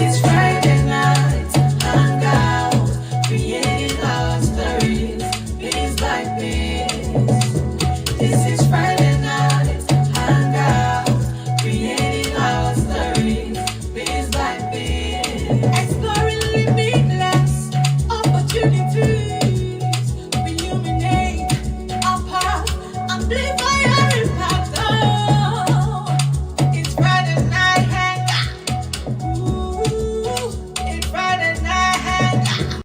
is Friday night, Hangout, creating our stories, piece by piece. This is Friday night, Hangout, creating our stories, piece by piece. Exploring limitless opportunities, illuminate our path, amplify our impact. Oh, it's Friday night Hangout. It's Friday night Hangout.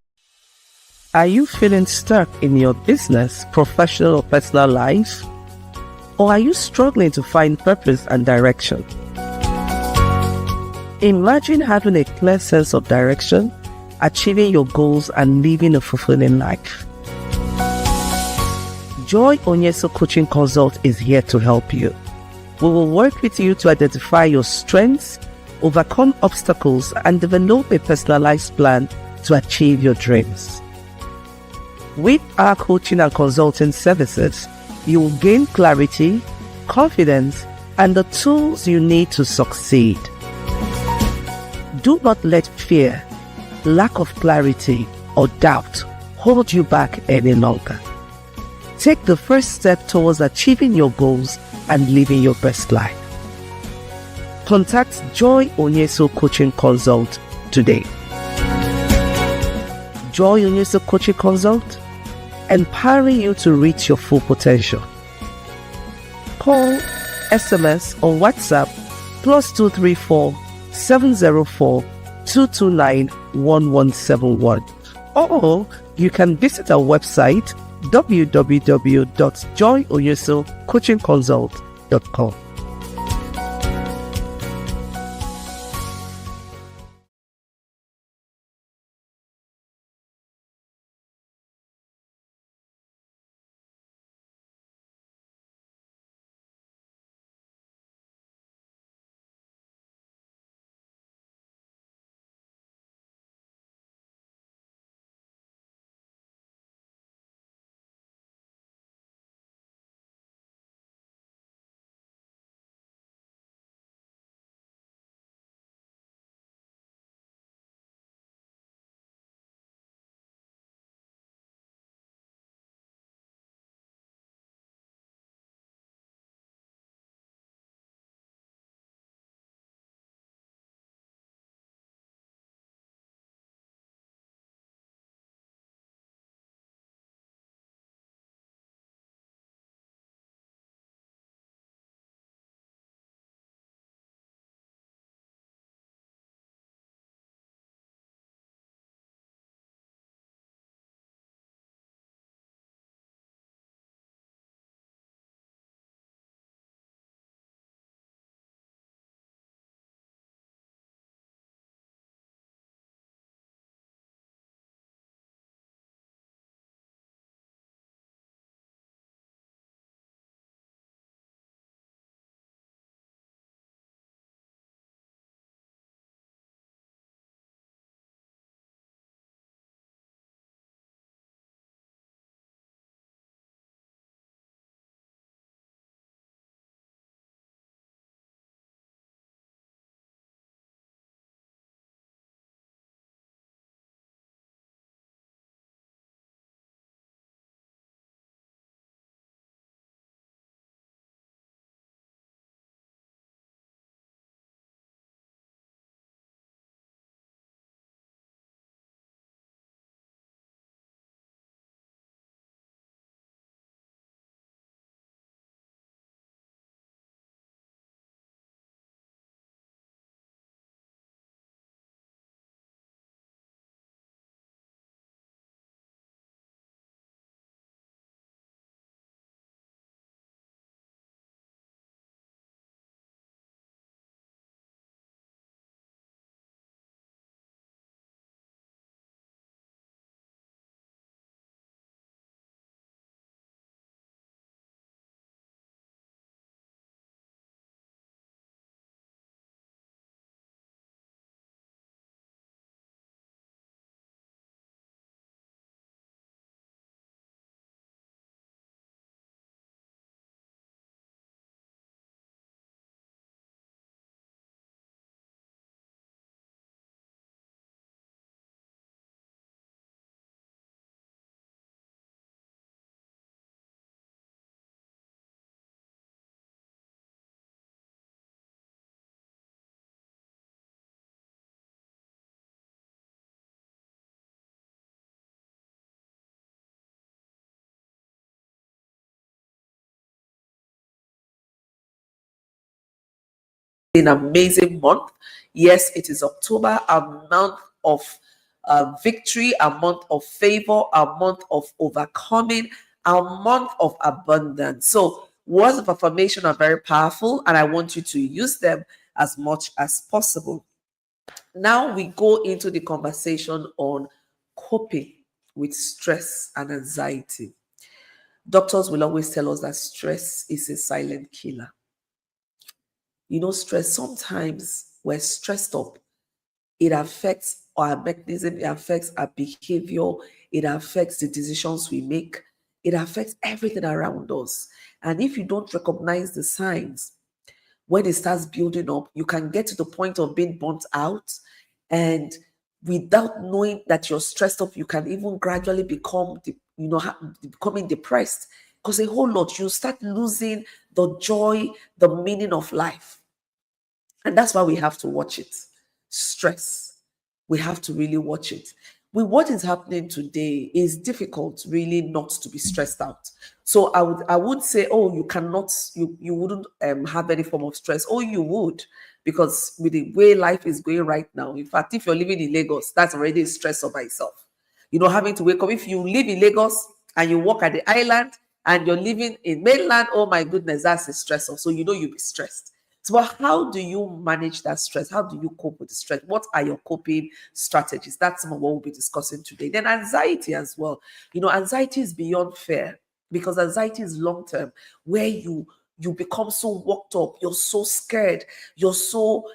Are you feeling stuck in your business, professional or personal life? Or are you struggling to find purpose and direction? Imagine having a clear sense of direction, achieving your goals and living a fulfilling life. Joy Onyeso Coaching Consult is here to help you. We will work with you to identify your strengths, overcome obstacles, and develop a personalized plan to achieve your dreams. With our coaching and consulting services, you will gain clarity, confidence, and the tools you need to succeed. Do not let fear, lack of clarity, or doubt hold you back any longer. Take the first step towards achieving your goals and living your best life. Contact Joy Onyeso Coaching Consult today. Joy Onyeso Coaching Consult, empowering you to reach your full potential. Call, SMS, or WhatsApp +234 704 229 1171. Or you can visit our website www.joyoyesocoachingconsult.com. an amazing month. Yes, it is October, a month of victory, a month of favor, a month of overcoming, a month of abundance. So words of affirmation are very powerful, and I want you to use them as much as possible. Now we go into the conversation on coping with stress and anxiety. Doctors will always tell us that stress is a silent killer. Stress, sometimes we're stressed up. It affects our mechanism, it affects our behavior, it affects the decisions we make, it affects everything around us. And if you don't recognize the signs, when it starts building up, you can get to the point of being burnt out. And without knowing that you're stressed up, you can even gradually become, becoming depressed. Because a whole lot, you start losing the joy, the meaning of life. And that's why we have to watch it. Stress. We have to really watch it. With what is happening today, is difficult really not to be stressed out. So I would say, oh, you cannot, you wouldn't have any form of stress. Oh, you would, because with the way life is going right now, in fact, if you're living in Lagos, that's already a stress of itself. Having to wake up. If you live in Lagos and you work at the island and you're living in mainland, oh my goodness, that's a stressor. So you'll be stressed. So how do you manage that stress? How do you cope with the stress? What are your coping strategies? That's some of what we'll be discussing today. Then anxiety as well. Anxiety is beyond fear, because anxiety is long-term, where you become so worked up, you're so scared, you're so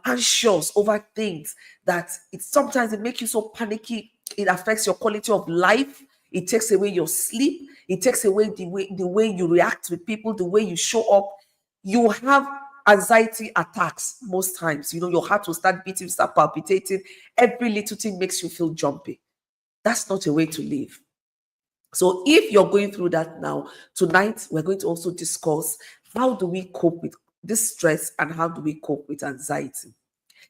anxious over things that sometimes it makes you so panicky. It affects your quality of life. It takes away your sleep. It takes away the way you react with people, the way you show up. You have anxiety attacks most times. Your heart will start beating, start palpitating. Every little thing makes you feel jumpy. That's not a way to live. So if you're going through that now, tonight we're going to also discuss how do we cope with this stress and how do we cope with anxiety.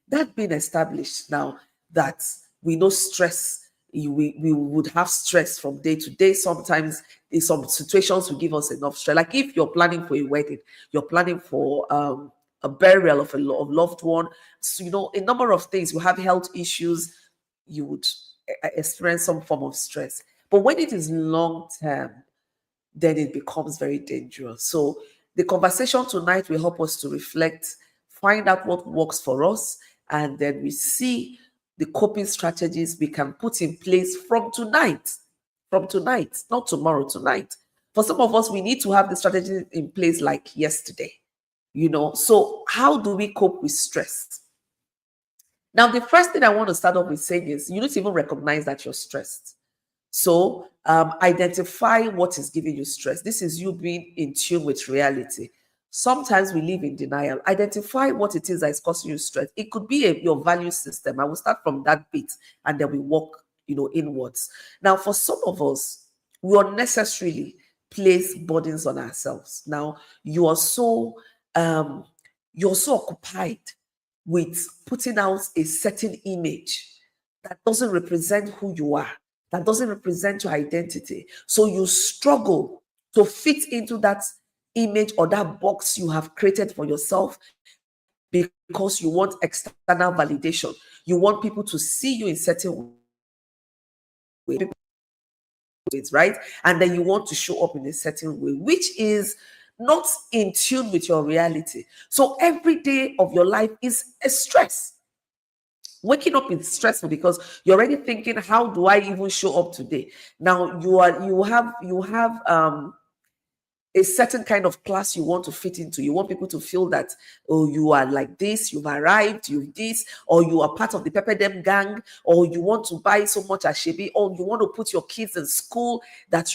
That being established now, that we know stress, we would have stress from day to day. Sometimes in some situations will give us enough stress. Like if you're planning for a wedding, you're planning for a burial of a loved one. So, a number of things. You have health issues, you would experience some form of stress. But when it is long term, then it becomes very dangerous. So the conversation tonight will help us to reflect, find out what works for us, and then we see the coping strategies we can put in place from tonight. From tonight, not tomorrow, tonight. For some of us, we need to have the strategy in place like yesterday. So how do we cope with stress? Now, the first thing I want to start off with saying is you need to even recognize that you're stressed. So identify what is giving you stress. This is you being in tune with reality. Sometimes we live in denial. Identify what it is that is causing you stress. It could be your value system. I will start from that bit and then we walk, inwards. Now, for some of us, we unnecessarily place burdens on ourselves. Now, you're so occupied with putting out a certain image that doesn't represent who you are, that doesn't represent your identity. So you struggle to fit into that image or that box you have created for yourself because you want external validation. You want people to see you in certain ways, right? And then you want to show up in a certain way, which is not in tune with your reality. So every day of your life is a stress. Waking up is stressful because you're already thinking, how do I even show up today? Now you have a certain kind of class you want to fit into. You want people to feel that, oh, you are like this, you've arrived, you've this, or you are part of the Pepper Dem gang, or you want to buy so much Ashebi, or you want to put your kids in school that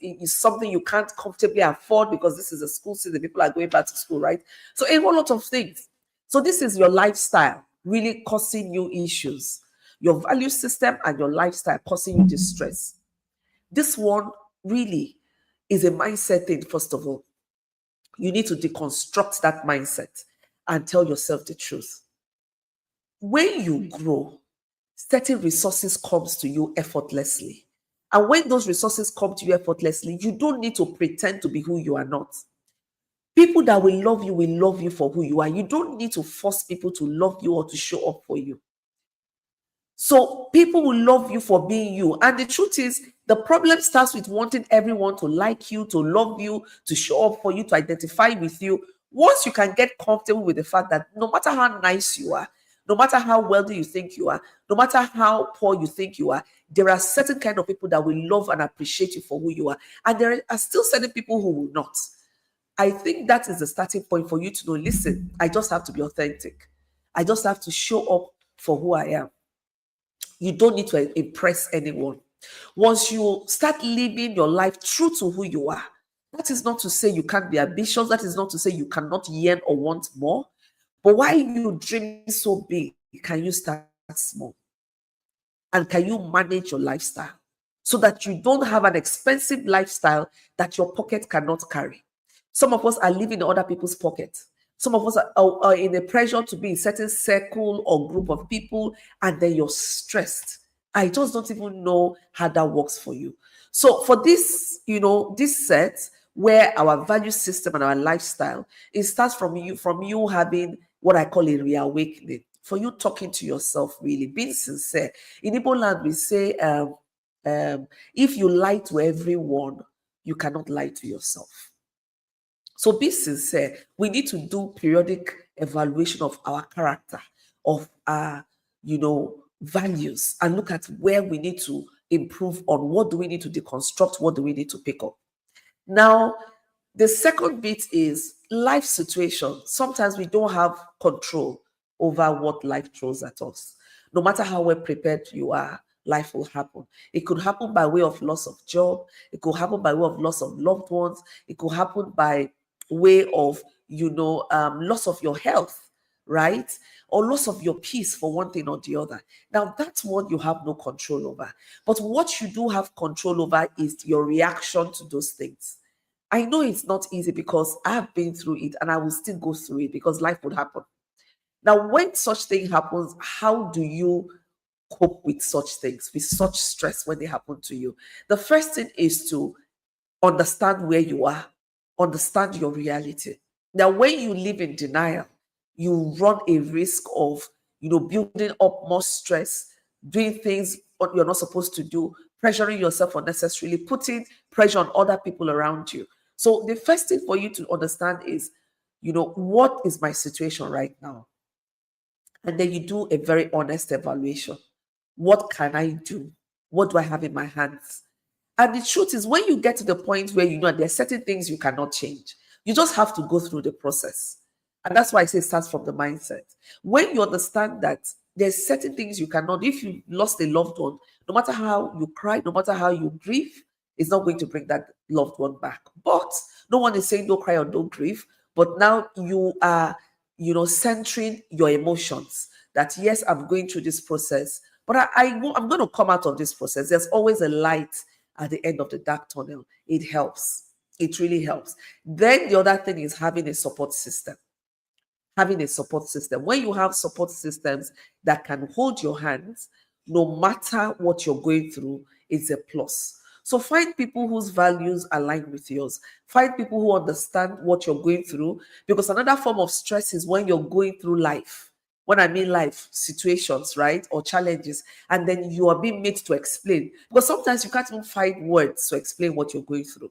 is something you can't comfortably afford because this is a school season, people are going back to school, right? So a whole lot of things. So this is your lifestyle really causing you issues. Your value system and your lifestyle causing you distress. This one really is a mindset thing, first of all. You need to deconstruct that mindset and tell yourself the truth. When you grow, certain resources comes to you effortlessly. And when those resources come to you effortlessly, you don't need to pretend to be who you are not. People that will love you for who you are. You don't need to force people to love you or to show up for you. So people will love you for being you. And the truth is, the problem starts with wanting everyone to like you, to love you, to show up for you, to identify with you. Once you can get comfortable with the fact that no matter how nice you are, no matter how wealthy you think you are, no matter how poor you think you are, there are certain kind of people that will love and appreciate you for who you are. And there are still certain people who will not. I think that is the starting point for you to know, listen, I just have to be authentic. I just have to show up for who I am. You don't need to impress anyone. Once you start living your life true to who you are, that is not to say you can't be ambitious. That is not to say you cannot yearn or want more. But why you dream so big, can you start small? And can you manage your lifestyle so that you don't have an expensive lifestyle that your pocket cannot carry? Some of us are living in other people's pockets. Some of us are in a pressure to be in certain circle or group of people, and then you're stressed. I just don't even know how that works for you. So for this, this set where our value system and our lifestyle, it starts from you having what I call a reawakening, for you talking to yourself, really being sincere. In Igbo land, we say, if you lie to everyone, you cannot lie to yourself. So be sincere. We need to do periodic evaluation of our character, of our, values, and look at where we need to improve on. What do we need to deconstruct? What do we need to pick up? Now, the second bit is life situation. Sometimes we don't have control over what life throws at us. No matter how well prepared you are, life will happen. It could happen by way of loss of job. It could happen by way of loss of loved ones. It could happen by way of, loss of your health, right? Or loss of your peace for one thing or the other. Now, that's what you have no control over. But what you do have control over is your reaction to those things. I know it's not easy because I have been through it and I will still go through it because life would happen. Now, when such thing happens, how do you cope with such things, with such stress when they happen to you? The first thing is to understand where you are, understand your reality. Now, when you live in denial, you run a risk of, building up more stress, doing things what you're not supposed to do, pressuring yourself unnecessarily, putting pressure on other people around you. So the first thing for you to understand is, what is my situation right now? And then you do a very honest evaluation. What can I do? What do I have in my hands? And the truth is, when you get to the point where you know there are certain things you cannot change, you just have to go through the process. And that's why I say it starts from the mindset. When you understand that there's certain things you cannot, if you lost a loved one, no matter how you cry, no matter how you grieve, it's not going to bring that loved one back. But no one is saying don't cry or don't grieve. But now you are, centering your emotions that, yes, I'm going through this process, but I'm going to come out of this process. There's always a light at the end of the dark tunnel. It helps. It really helps. Then the other thing is having a support system. Having a support system. When you have support systems that can hold your hands, no matter what you're going through, it's a plus. So find people whose values align with yours. Find people who understand what you're going through, because another form of stress is when you're going through life. When I mean life situations, right, or challenges, and then you are being made to explain, because sometimes you can't even find words to explain what you're going through.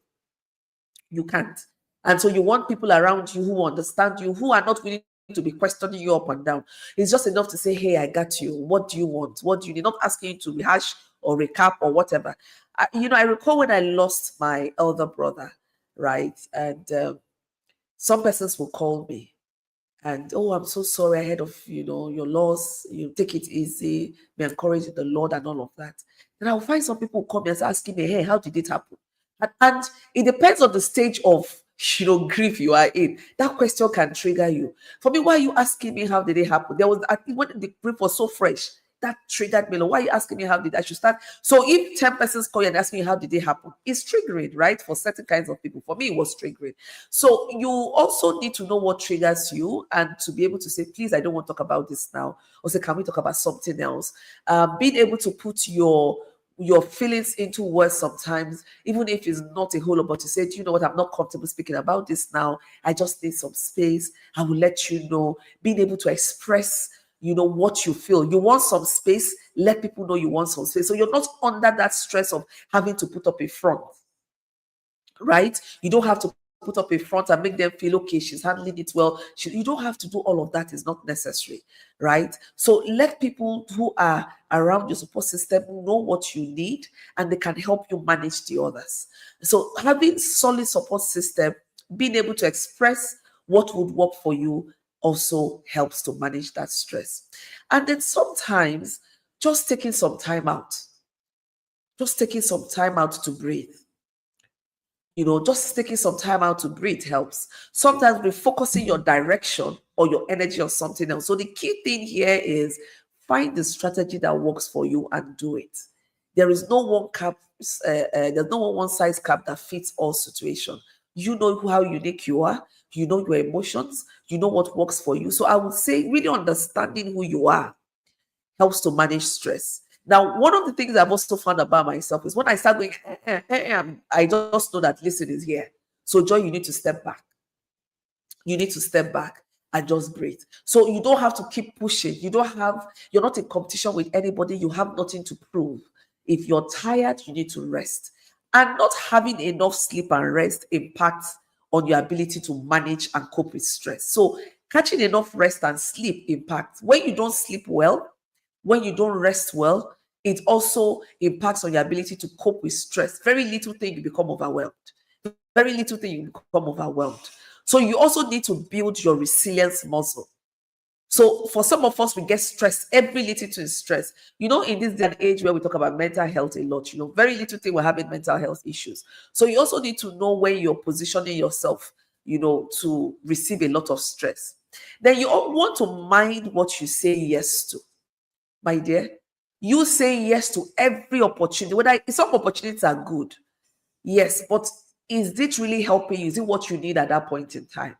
You can't. And so you want people around you who understand you, who are not willing to be questioning you up and down. It's just enough to say, hey, I got you. What do you want? What do you need? Not asking you to rehash or recap or whatever. I recall when I lost my elder brother, right? And some persons will call me and, oh, I'm so sorry ahead of, your loss. You take it easy, be encouraged in the Lord and all of that. Then I'll find some people who come and asking me, hey, how did it happen? And it depends on the stage of, grief you are in. That question can trigger you. For me, why are you asking me how did it happen? There was, I think, when the grief was so fresh, that triggered me. Like, why are you asking me how did I should start? So if 10 persons call you and ask me how did it happen, it's triggering, right? For certain kinds of people. For me, it was triggering. So you also need to know what triggers you and to be able to say, please, I don't want to talk about this now. Or say, can we talk about something else? Being able to put your your feelings into words sometimes, even if it's not a whole lot, but you say, "Do you know what, I'm not comfortable speaking about this now. I just need some space. I will let you know." Being able to express, what you feel. You want some space, let people know you want some space. So you're not under that stress of having to put up a front, right? You don't have to put up a front and make them feel, okay, she's handling it well. You don't have to do all of that. Is not necessary, right? So let people who are around your support system know what you need, and they can help you manage the others. So having solid support system, being able to express what would work for you, also helps to manage that stress. And then sometimes just taking some time out, to breathe. Just taking some time out to breathe helps. Sometimes refocusing your direction or your energy on something else. So the key thing here is find the strategy that works for you and do it. There is no one cap. There's no one size cap that fits all situations. You know how unique you are. You know your emotions. You know what works for you. So I would say really understanding who you are helps to manage stress. Now, one of the things I've also found about myself is when I start going, I just know that listen is here. So, Joy, you need to step back. You need to step back and just breathe. So you don't have to keep pushing. You're not in competition with anybody. You have nothing to prove. If you're tired, you need to rest. And not having enough sleep and rest impacts on your ability to manage and cope with stress. So catching enough rest and sleep impacts. When you don't sleep well, when you don't rest well, it also impacts on your ability to cope with stress. Very little thing you become overwhelmed. Very little thing you become overwhelmed. So you also need to build your resilience muscle. So for some of us, we get stressed. Every little thing is stress. In this day and age where we talk about mental health a lot, very little thing we're having mental health issues. So you also need to know when you're positioning yourself, to receive a lot of stress. Then you want to mind what you say yes to. My dear, you say yes to every opportunity. Whether some opportunities are good, yes, but is it really helping you? Is it what you need at that point in time?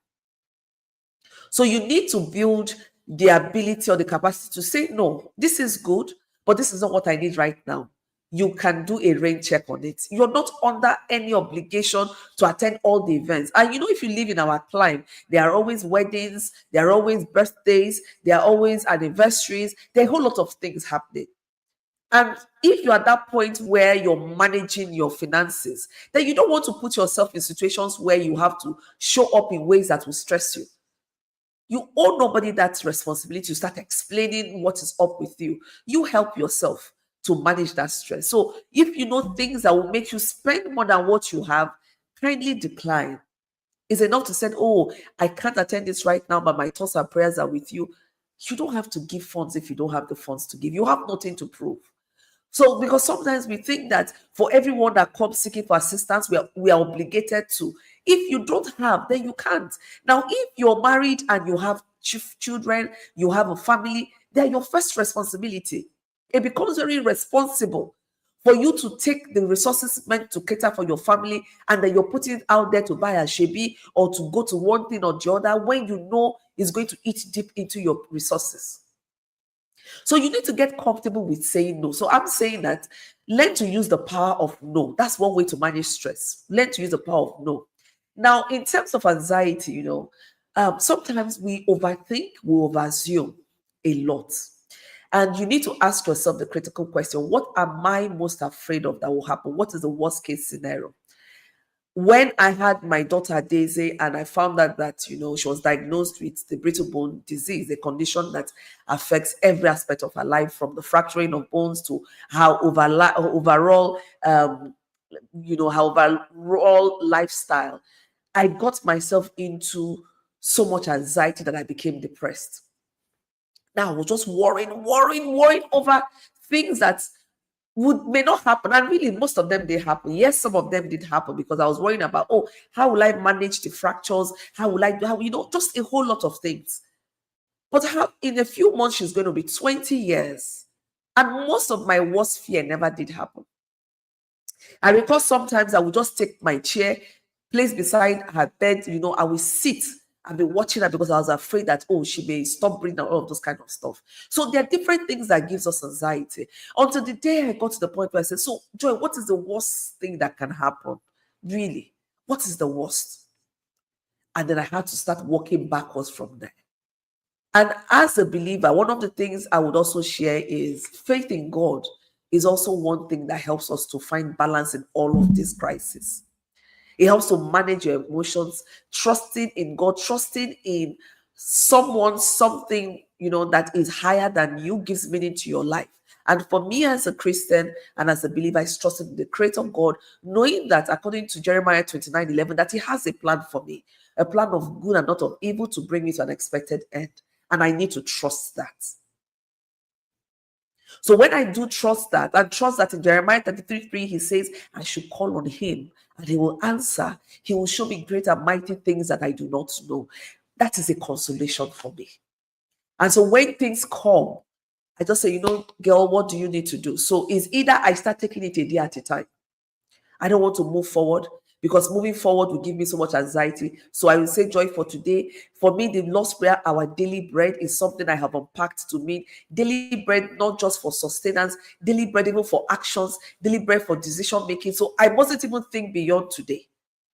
So you need to build the ability or the capacity to say, no, this is good, but this is not what I need right now. You can do a rain check on it. You're not under any obligation to attend all the events. And if you live in our climate, there are always weddings, there are always birthdays, there are always anniversaries, there are a whole lot of things happening. And if you're at that point where you're managing your finances, then you don't want to put yourself in situations where you have to show up in ways that will stress you. You owe nobody that responsibility to start explaining what is up with you. You help yourself to manage that stress. So if you know things that will make you spend more than what you have, kindly decline. It's enough to say, oh, I can't attend this right now, but my thoughts and prayers are with you. You don't have to give funds if you don't have the funds to give. You have nothing to prove. So, because sometimes we think that for everyone that comes seeking for assistance, we are obligated to. If you don't have, then you can't. Now, if you're married and you have children, you have a family, they're your first responsibility. It becomes very responsible for you to take the resources meant to cater for your family, and then you're putting it out there to buy a shebi or to go to one thing or the other when you know it's going to eat deep into your resources. So you need to get comfortable with saying no. So I'm saying that learn to use the power of no. That's one way to manage stress. Learn to use the power of no. Now, in terms of anxiety, sometimes we overthink, we overassume a lot. And you need to ask yourself the critical question: what am I most afraid of that will happen? What is the worst case scenario? When I had my daughter Daisy and I found out that, she was diagnosed with the brittle bone disease, a condition that affects every aspect of her life, from the fracturing of bones to how overall, her overall lifestyle, I got myself into so much anxiety that I became depressed. Now I was just worrying over things that may not happen. And really, most of them did happen. Yes, some of them did happen because I was worrying about, oh, how will I manage the fractures? How will I do, just a whole lot of things. But in a few months, she's going to be 20 years. And most of my worst fear never did happen. I recall sometimes I would just take my chair, place beside her bed, I will sit I've been watching her because I was afraid that, oh, she may stop breathing and all of those kind of stuff. So there are different things that gives us anxiety. Until the day I got to the point where I said, so Joy, what is the worst thing that can happen? Really? What is the worst? And then I had to start walking backwards from there. And as a believer, one of the things I would also share is faith in God is also one thing that helps us to find balance in all of these crises. It helps to manage your emotions, trusting in God, trusting in someone, something, that is higher than you gives meaning to your life. And for me as a Christian and as a believer, I trust in the Creator God, knowing that according to Jeremiah 29:11, that He has a plan for me, a plan of good and not of evil to bring me to an expected end. And I need to trust that. So when I do trust that, and trust that in Jeremiah 33:3, He says, I should call on Him and He will answer. He will show me great and mighty things that I do not know. That is a consolation for me. And so when things come, I just say, girl, what do you need to do? So it's either I start taking it a day at a time. I don't want to move forward because moving forward will give me so much anxiety. So I will say, Joy, for today, for me, the Lord's Prayer, our daily bread, is something I have unpacked to mean daily bread, not just for sustenance, daily bread even for actions, daily bread for decision making. So I mustn't even think beyond today.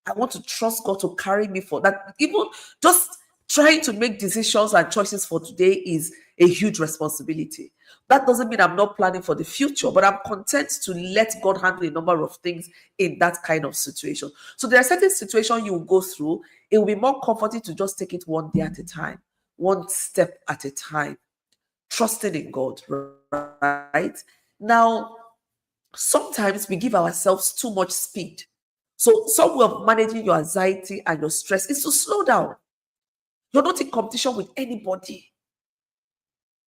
I want to trust God to carry me for that. Even just trying to make decisions and choices for today is a huge responsibility. That doesn't mean I'm not planning for the future, but I'm content to let God handle a number of things in that kind of situation. So there are certain situations you will go through. It will be more comforting to just take it one day at a time, one step at a time, trusting in God, right? Now, sometimes we give ourselves too much speed. So some way of managing your anxiety and your stress is to slow down. You're not in competition with anybody.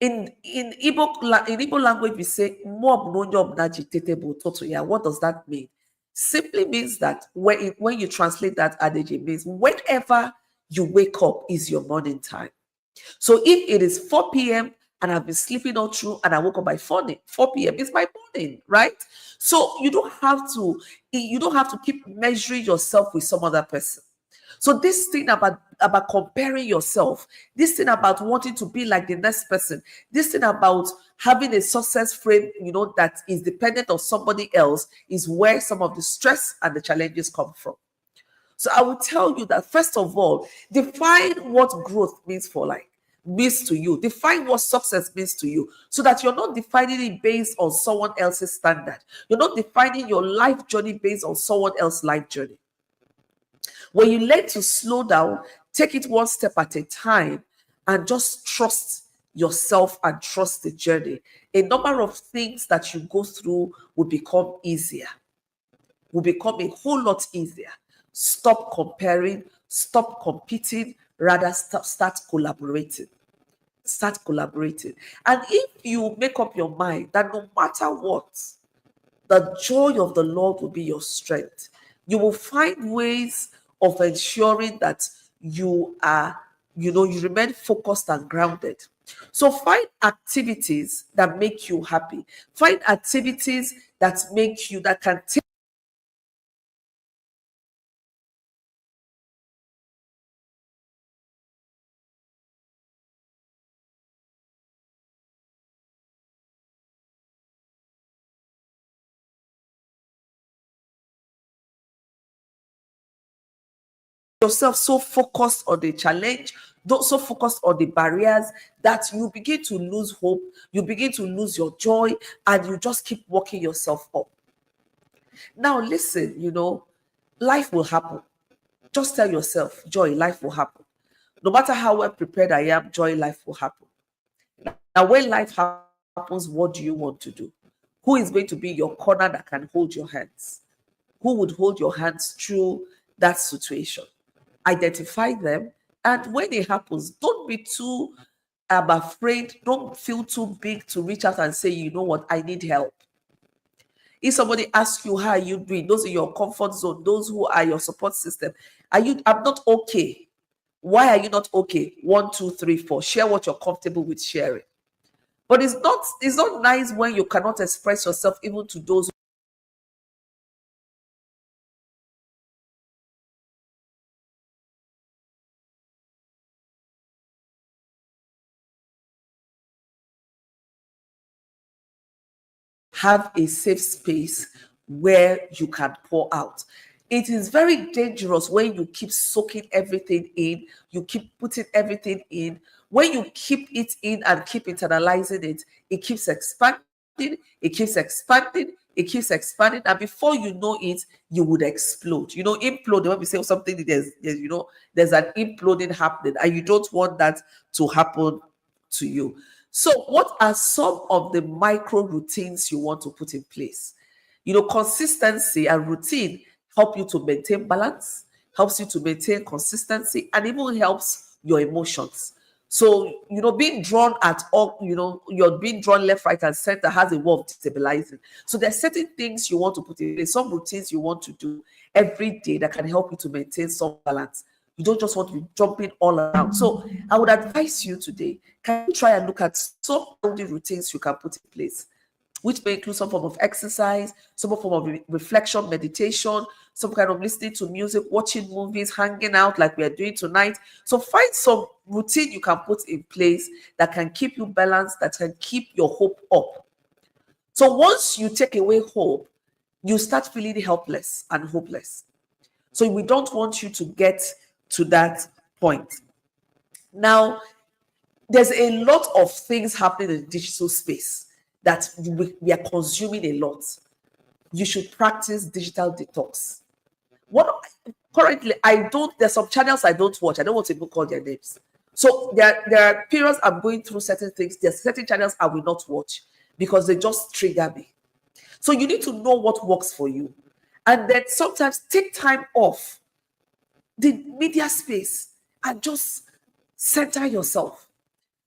In Igbo language, we say mob no job agitable toto. Yeah, what does that mean? Simply means that when you translate that adage, it means whenever you wake up is your morning time. So if it is 4 p.m. and I've been sleeping all through and I woke up by 4 p.m., it's my morning, right? So you don't have to keep measuring yourself with some other person. So this thing about comparing yourself, this thing about wanting to be like the next person, this thing about having a success frame, that is dependent on somebody else, is where some of the stress and the challenges come from. So I will tell you that first of all, define what growth means to you. Define what success means to you, so that you're not defining it based on someone else's standard. You're not defining your life journey based on someone else's life journey. When you learn to slow down, take it one step at a time, and just trust yourself and trust the journey, a number of things that you go through will become easier, will become a whole lot easier. Stop comparing, stop competing, rather start collaborating. Start collaborating. And if you make up your mind that no matter what, the joy of the Lord will be your strength, you will find ways of ensuring that you remain focused and grounded. So find activities that make you happy. Find activities that can take yourself so focused on the challenge, so focused on the barriers, that you begin to lose hope, you begin to lose your joy, and you just keep working yourself up. Now, listen, life will happen. Just tell yourself, Joy, life will happen. No matter how well prepared I am, Joy, life will happen. Now, when life happens, what do you want to do? Who is going to be your corner that can hold your hands? Who would hold your hands through that situation? Identify them, and when it happens, don't be too afraid. Don't feel too big to reach out and say, you know what, I need help. If somebody asks you how are you doing, those are your comfort zone, those who are your support system. I'm not okay. Why are you not okay? 1, 2, 3, 4. Share what you're comfortable with sharing. But it's not nice when you cannot express yourself even to those have a safe space where you can pour out. It is very dangerous when you keep soaking everything in, you keep putting everything in. When you keep it in and keep internalizing it, it keeps expanding, it keeps expanding, it keeps expanding, and before you know it, you would explode. Implode. When we say something, there's an imploding happening, and you don't want that to happen to you. So, what are some of the micro routines you want to put in place? Consistency and routine help you to maintain balance, helps you to maintain consistency, and even helps your emotions. So, being drawn at all, you're being drawn left, right, and center has a way of destabilizing. So, there's certain things you want to put in place, some routines you want to do every day that can help you to maintain some balance. You don't just want to be jumping all around. So, I would advise you today, can you try and look at some healthy routines you can put in place, which may include some form of exercise, some form of reflection, meditation, some kind of listening to music, watching movies, hanging out like we are doing tonight. So find some routine you can put in place that can keep you balanced, that can keep your hope up. So once you take away hope, you start feeling helpless and hopeless. So we don't want you to get to that point. Now, there's a lot of things happening in the digital space that we are consuming a lot. You should practice digital detox. Currently, there's some channels I don't watch. I don't want to even call their names. So there are periods I'm going through certain things. There's certain channels I will not watch because they just trigger me. So you need to know what works for you. And then sometimes take time off the media space and just center yourself.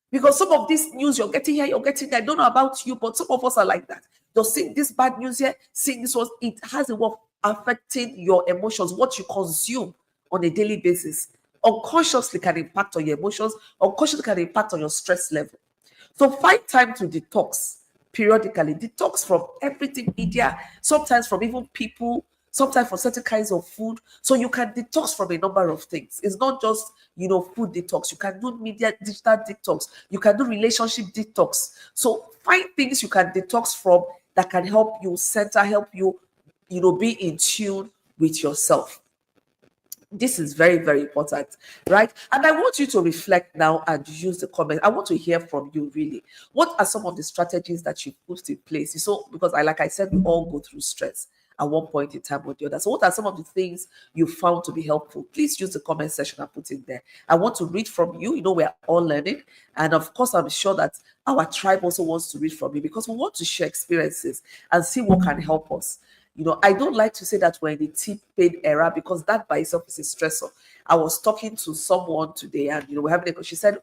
Because some of this news you're getting here, you're getting there. I don't know about you, but some of us are like that. Just seeing this bad news here, seeing this one, it has a way of affecting your emotions, what you consume on a daily basis. Unconsciously can impact on your emotions, unconsciously can impact on your stress level. So find time to detox periodically. Detox from everything media, sometimes from even people, sometimes from certain kinds of food. So you can detox from a number of things. It's not just, food detox. You can do media, digital detox. You can do relationship detox. So find things you can detox from that can help you center, help you, be in tune with yourself. This is very, very important, right? And I want you to reflect now and use the comment. I want to hear from you, really. What are some of the strategies that you put in place? So, because like I said, we all go through stress at one point in time or the other. So, what are some of the things you found to be helpful? Please use the comment section and put in there. I want to read from you. We're all learning. And of course, I'm sure that our tribe also wants to read from you because we want to share experiences and see what can help us. I don't like to say that we're in the T-pain era because that by itself is a stressor. I was talking to someone today and, we're having she said,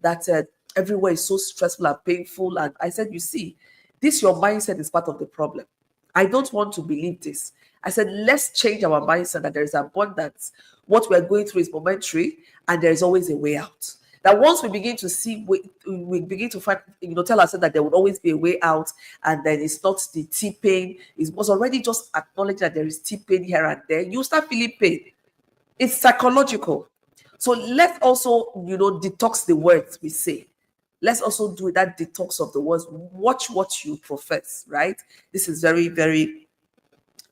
that everywhere is so stressful and painful. And I said, you see, your mindset is part of the problem. I don't want to believe this. I said, let's change our mindset that there is abundance. What we're going through is momentary and there is always a way out. That once we begin to see, we begin to find, tell ourselves that there would always be a way out, and then it's not the T-pain. It was already just acknowledged that there is T-pain here and there. You start feeling pain. It's psychological. So let's also, detox the words we say. Let's also do that detox of the words. Watch what you profess, right? This is very, very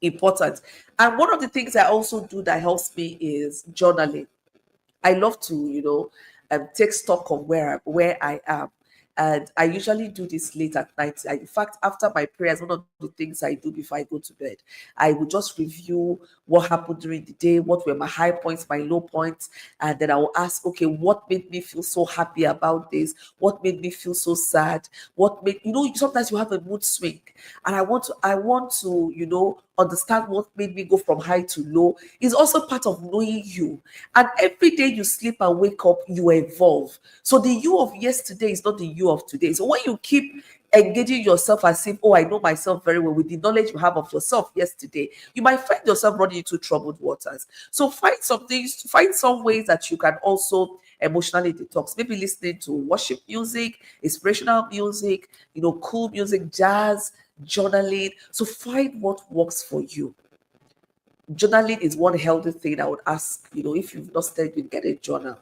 important. And one of the things I also do that helps me is journaling. I love to, take stock of where I am. And I usually do this late at night. In fact, after my prayers, one of the things I do before I go to bed, I will just review what happened during the day, what were my high points, my low points, and then I will ask, okay, what made me feel so happy about this? What made me feel so sad? What made, sometimes you have a mood swing, and I want to, understand what made me go from high to low. Is also part of knowing you. And every day you sleep and wake up, you evolve. So the you of yesterday is not the you of today. So when you keep engaging yourself as if, I know myself very well with the knowledge you have of yourself yesterday, you might find yourself running into troubled waters. So find some ways that you can also emotionally detox. Maybe listening to worship music, inspirational music, cool music, jazz, journaling. So find what works for you. Journaling is one healthy thing I would ask, if you've not studied, get a journal.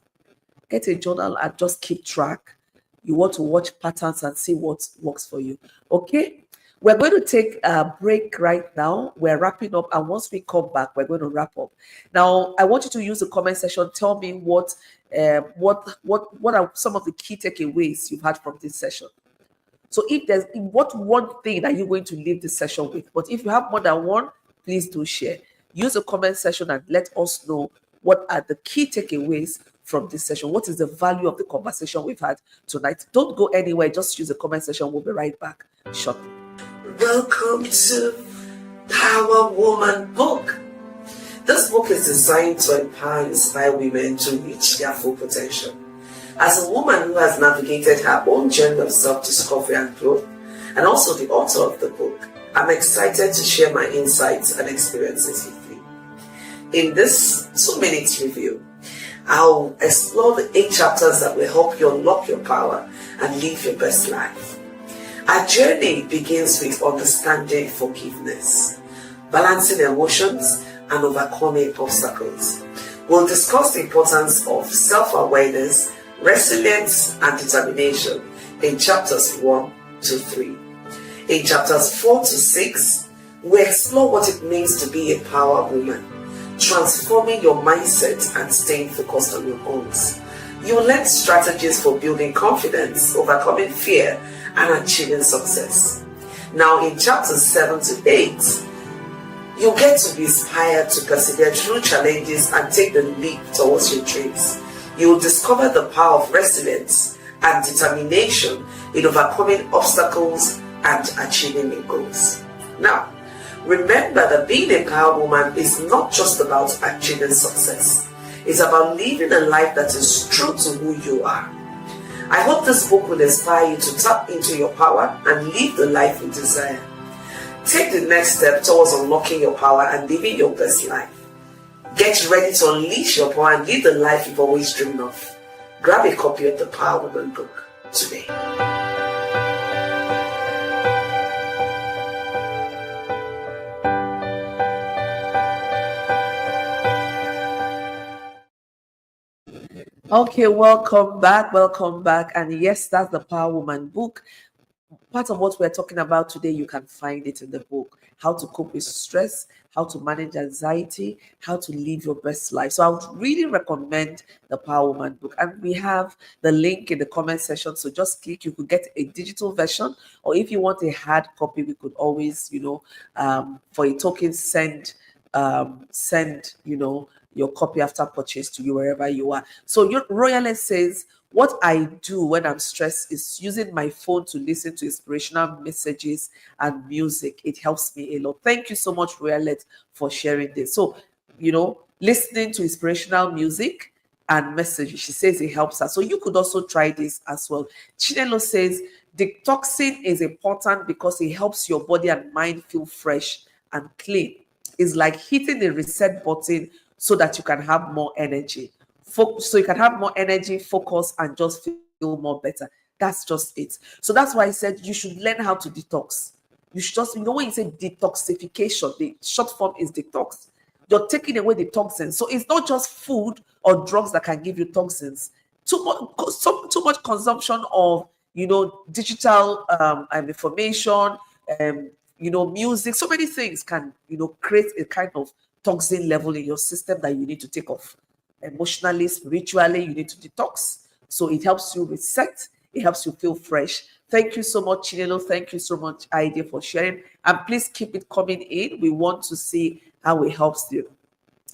Get a journal and just keep track. You want to watch patterns and see what works for you. Okay? We're going to take a break right now. We're wrapping up, and once we come back, we're going to wrap up. Now, I want you to use the comment section. Tell me what are some of the key takeaways you've had from this session. So, if there's what one thing that you're going to leave this session with, but if you have more than one, please do share. Use the comment section and let us know what are the key takeaways from this session. What is the value of the conversation we've had tonight? Don't go anywhere. Just use the comment section. We'll be right back shortly. Welcome to Power Woman Book. This book is designed to empower and inspire women to reach their full potential. As a woman who has navigated her own journey of self-discovery and growth, and also the author of the book, I'm excited to share my insights and experiences with you. In this 2-minute review, I'll explore the 8 chapters that will help you unlock your power and live your best life. Our journey begins with understanding forgiveness, balancing emotions, and overcoming obstacles. We'll discuss the importance of self-awareness, resilience, and determination in chapters 1 to 3. In chapters 4 to 6, we explore what it means to be a power woman, transforming your mindset and staying focused on your goals. You'll learn strategies for building confidence, overcoming fear, and achieving success. Now, in chapters 7 to 8, you get to be inspired to persevere through challenges and take the leap towards your dreams. You will discover the power of resilience and determination in overcoming obstacles and achieving your goals. Now, remember that being a power woman is not just about achieving success. It's about living a life that is true to who you are. I hope this book will inspire you to tap into your power and live the life you desire. Take the next step towards unlocking your power and living your best life. Get ready to unleash your power and live the life you've always dreamed of. Grab a copy of the Power Woman book today. Okay, welcome back. And yes, that's the Power Woman book. Part of what we're talking about today, you can find it in the book. How to cope with stress, how to manage anxiety, how to live your best life. So I would really recommend the Power Woman book. And we have the link in the comment section. So just click. You could get a digital version, or if you want a hard copy, we could always, for a token, send, your copy after purchase to you wherever you are. So your Royalist says, what I do when I'm stressed is using my phone to listen to inspirational messages and music. It helps me a lot. Thank you so much, Royalist, for sharing this. So, listening to inspirational music and messages, she says it helps her. So you could also try this as well. Chinelo says, detoxing is important because it helps your body and mind feel fresh and clean. It's like hitting the reset button so that you can have more energy. So you can have more energy, focus, and just feel more better. That's just it. So that's why I said you should learn how to detox. You should just, when you say detoxification, the short form is detox. You're taking away the toxins. So it's not just food or drugs that can give you toxins. Too much consumption of, digital information, music, so many things can, create a kind of toxin level in your system that you need to take off. Emotionally, spiritually, you need to detox. So it helps you reset. It helps you feel fresh. Thank you so much, Chinelo. Thank you so much, Idea, for sharing. And please keep it coming in. We want to see how it helps you.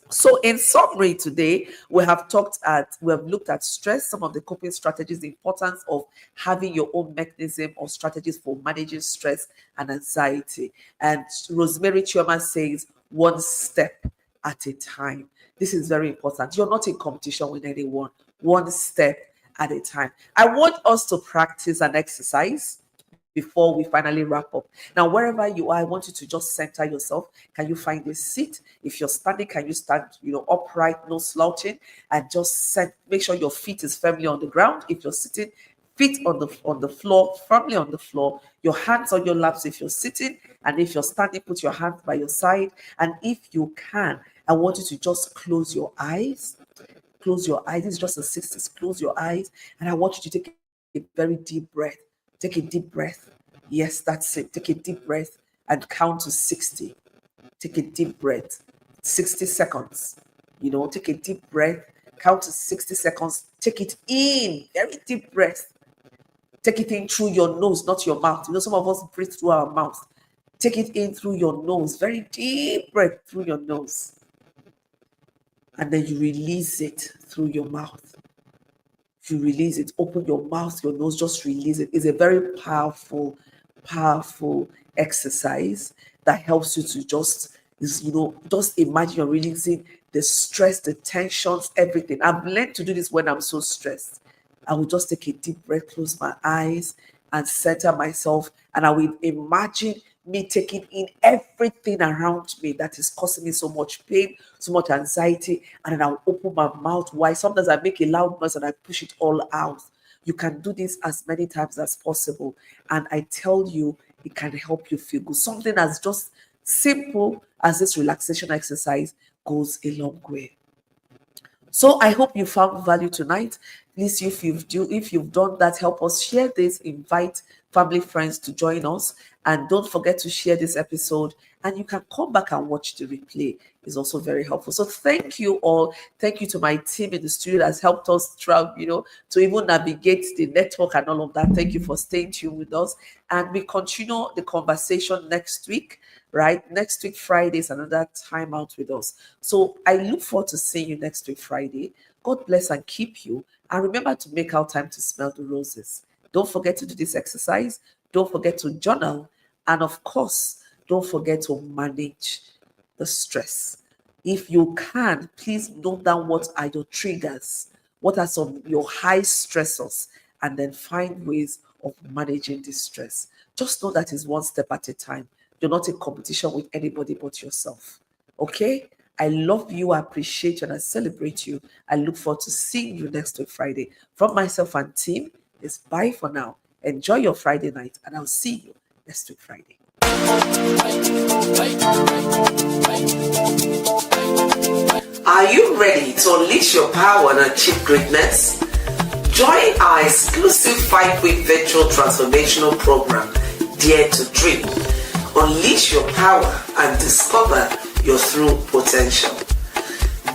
So in summary today, we have looked at stress, some of the coping strategies, the importance of having your own mechanism or strategies for managing stress and anxiety. And Rosemary Chioma says, one step at a time. This is very important. You're not in competition with anyone. One step at a time. I want us to practice an exercise before we finally wrap up. Now, wherever you are, I want you to just center yourself. Can you find a seat? If you're standing, can you stand, upright, no slouching, and just make sure your feet is firmly on the ground. If you're sitting, feet on the floor, firmly on the floor, your hands on your laps if you're sitting, and if you're standing, put your hands by your side. And if you can, I want you to just close your eyes. Close your eyes. This is just a 60s. Close your eyes. And I want you to take a very deep breath. Take a deep breath. Yes, that's it. Take a deep breath and count to 60. Take a deep breath, 60 seconds. Take a deep breath, count to 60 seconds. Take it in, very deep breath. Take it in through your nose, not your mouth. Some of us breathe through our mouth. Take it in through your nose, very deep breath through your nose. And then you release it through your mouth. You release it, open your mouth, your nose, just release it. It's a very powerful exercise that helps you to just imagine you're releasing the stress, the tensions, everything. I've learned to do this when I'm so stressed. I will just take a deep breath, close my eyes, and center myself, and I will imagine me taking in everything around me that is causing me so much pain, so much anxiety, and then I'll open my mouth wide. Sometimes I make a loud noise and I push it all out. You can do this as many times as possible, and I tell you, it can help you feel good. Something as just simple as this relaxation exercise goes a long way. So I hope you found value tonight. Please, if you've done that, help us share this, invite family, friends to join us, and don't forget to share this episode. And you can come back and watch the replay. It's also very helpful. So thank you all. Thank you to my team in the studio that has helped us throughout, to even navigate the network and all of that. Thank you for staying tuned with us. And we continue the conversation next week. Right? Next week, Friday is another time out with us. So I look forward to seeing you next week, Friday. God bless and keep you. And remember to make out time to smell the roses. Don't forget to do this exercise. Don't forget to journal. And of course, don't forget to manage the stress. If you can, please note down what are your triggers. What are some of your high stressors? And then find ways of managing this stress. Just know that it's one step at a time. You're not in competition with anybody but yourself. Okay? I love you, I appreciate you, and I celebrate you. I look forward to seeing you next week, Friday. From myself and team, it's bye for now. Enjoy your Friday night, and I'll see you next week, Friday. Are you ready to unleash your power and achieve greatness? Join our exclusive 5-week virtual transformational program, Dare to Dream. Unleash your power and discover your true potential.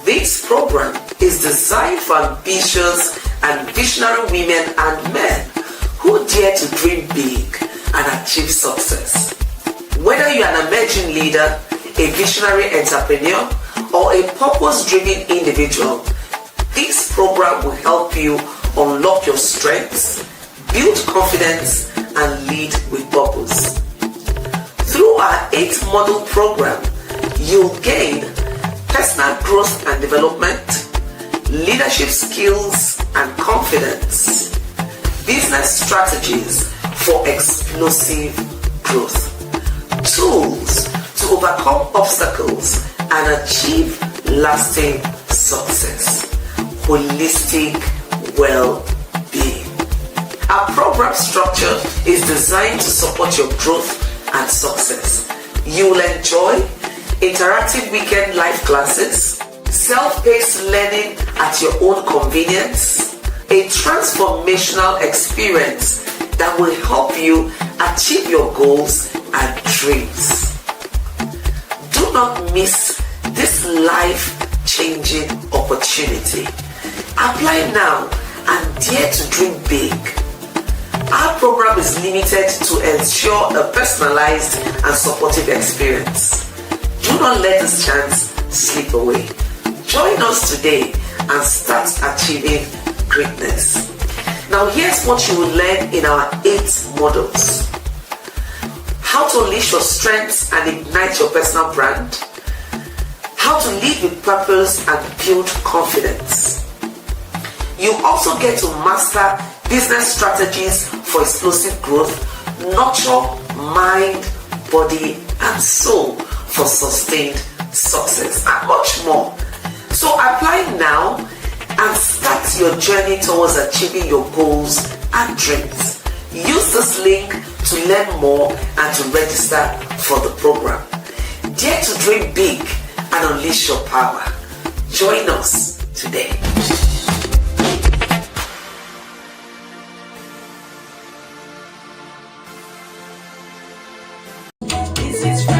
This program is designed for ambitious and visionary women and men who dare to dream big and achieve success. Whether you're an emerging leader, a visionary entrepreneur, or a purpose-driven individual, this program will help you unlock your strengths, build confidence, and lead with purpose. Through our 8-module program, you'll gain personal growth and development, leadership skills and confidence, business strategies for explosive growth, tools to overcome obstacles and achieve lasting success, holistic well-being. Our program structure is designed to support your growth and success. You will enjoy interactive weekend live classes, self-paced learning at your own convenience, a transformational experience that will help you achieve your goals and dreams. Do not miss this life-changing opportunity. Apply now and dare to dream big. Our program is limited to ensure a personalized and supportive experience. Do not let this chance slip away. Join us today and start achieving greatness. Now here's what you will learn in our 8 modules. How to unleash your strengths and ignite your personal brand. How to lead with purpose and build confidence. You also get to master business strategies for explosive growth, nurture mind, body, and soul for sustained success, and much more. So apply now and start your journey towards achieving your goals and dreams. Use this link to learn more and to register for the program. Dare to dream big and unleash your power. Join us today. It's Friday.